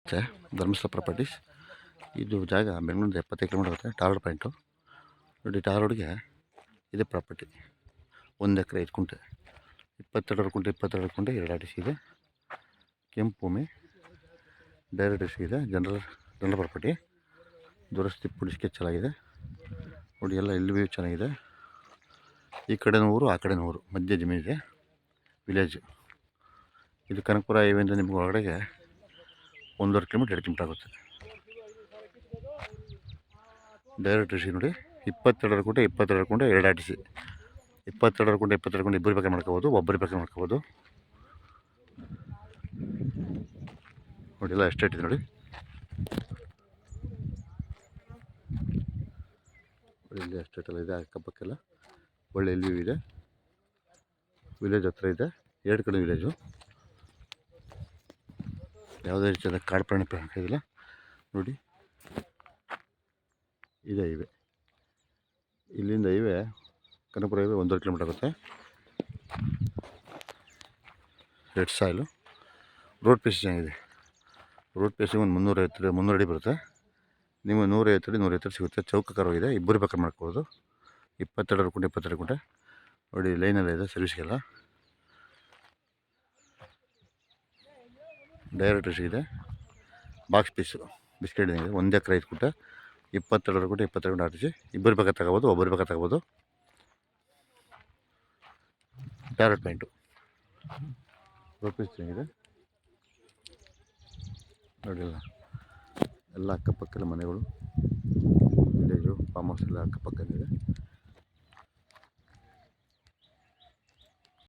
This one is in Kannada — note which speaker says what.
Speaker 1: ಧರ್ಮಸ್ಥಳ ಪ್ರಾಪರ್ಟೀಸ್. ಇದು ಜಾಗ ಬೆಂಗಳೂರಿಂದ 75 ಕಿಲೋಮೀಟರ್ ಆಗುತ್ತೆ. ಟಾರ್ ರೋಡ್ ಪಾಯಿಂಟು ನೋಡಿ. ಟಾರ್ ರೋಡ್ಗೆ ಇದೆ ಪ್ರಾಪರ್ಟಿ. 1 ಎಕರೆ 5 ಕುಂಟೆ, 22 ಕುಂಟೆ 2 RTC ಇದೆ. ಕೆಂಪು ಭೂಮಿ, ಡೈರೆಕ್ಟ್ ರಿಸ್ಕ್ ಇದೆ. General property. ದುರಸ್ತಿ ಪುಡಿಸ್ಕೆ ಚೆನ್ನಾಗಿದೆ ನೋಡಿ. ಎಲ್ಲ ಇಲ್ಲಿ ವ್ಯೂ ಚೆನ್ನಾಗಿದೆ. ಈ ಕಡೆ ಊರು, ಆ ಕಡೆ ಊರು, ಮಧ್ಯ ಜಮೀನಿದೆ. ವಿಲೇಜ್ ಇದು ಕನಕಪುರ ಹೈವೇಯಿಂದ ನಿಮ್ಗೆ ಒಳಗಡೆಗೆ 1.5 ಕಿಲೋಮೀಟರ್ 2 ಕಿಲೋಮೀಟರ್ ಆಗುತ್ತೆ. ಡೈರೆಕ್ಟ್ ರಿಸಿ ನೋಡಿ. 22 ಕುಂಟೆ 2 RTC. 22 ಕುಂಟೆ ಇಬ್ಬರು ಬೇಕಾದ್ರೆ ಮಾಡ್ಕೋಬೋದು, ಒಬ್ಬರು ಬೇಕಾದ್ರೆ ಮಾಡ್ಕೋಬೋದು ನೋಡಿ. ಎಲ್ಲ ಎಸ್ಟೇಟ್ ಇದೆ ನೋಡಿ. ಇಲ್ಲಿ ಎಸ್ಟೇಟ್ ಎಲ್ಲ ಇದೆ. ಅಕ್ಕಪಕ್ಕೆಲ್ಲ ಒಳ್ಳೆ ಎಲ್ಲಿ ಇದೆ. ವಿಲೇಜ್ ಹತ್ರ ಇದೆ. 2 ಕಡೆ ವಿಲೇಜು. ಯಾವುದೇ ರೀತಿಯಾದ ಕಾಡು ಪ್ರಾಣಿ ಇದಿಲ್ಲ ನೋಡಿ. ಇದೆ ಹೈವೇ. ಇಲ್ಲಿಂದ ಹೈವೇ ಕನಕಪುರ ಹೈವೇ 1.5 ಕಿಲೋಮೀಟರ್ ಆಗುತ್ತೆ. Red soil. ರೋಡ್ ಪೇಸ್ ಚೆನ್ನಾಗಿದೆ. ರೋಡ್ ಪೇಸಿಗೆ ಒಂದು 300 ಅಡಿ ಬರುತ್ತೆ. ನಿಮಗೆ 150 ಅಡಿ ಸಿಗುತ್ತೆ. ಚೌಕಕಾರವಾಗಿದೆ. ಇಬ್ಬರು ಬೇಕಾದ್ರೆ ಮಾಡ್ಕೋಬೋದು. 22 ಕುಂಟೆ ನೋಡಿ. ಲೈನೆಲ್ಲ ಇದೆ ಸರ್ವಿಸ್ಗೆಲ್ಲ. ಡೈರೆಕ್ಟ್ ಇದೆ. ಬಾಕ್ಸ್ ಪೀಸು ಬಿಸ್ಕೆಟ್ ಇದೆ. 1 ಎಕರೆ 5 ಕುಂಟೆ, 22 ಕುಂಟೆ RTC. ಇಬ್ಬರು ಬೇಕಾದ್ರೆ ತಗೋಬೋದು, ಒಬ್ಬರು ಬೇಕಾದ್ರೆ ತಗೋಬೋದು. Direct point. ರೋಡ್ ಪೀಸ್ ಚೆನ್ನಾಗಿದೆ ನೋಡಿ. ಎಲ್ಲ ಅಕ್ಕಪಕ್ಕದ ಮನೆಗಳು, ವಿಲೇಜು, ಫಾರ್ಮ್ ಹೌಸ್ ಎಲ್ಲ ಅಕ್ಕಪಕ್ಕ ಇದೆ.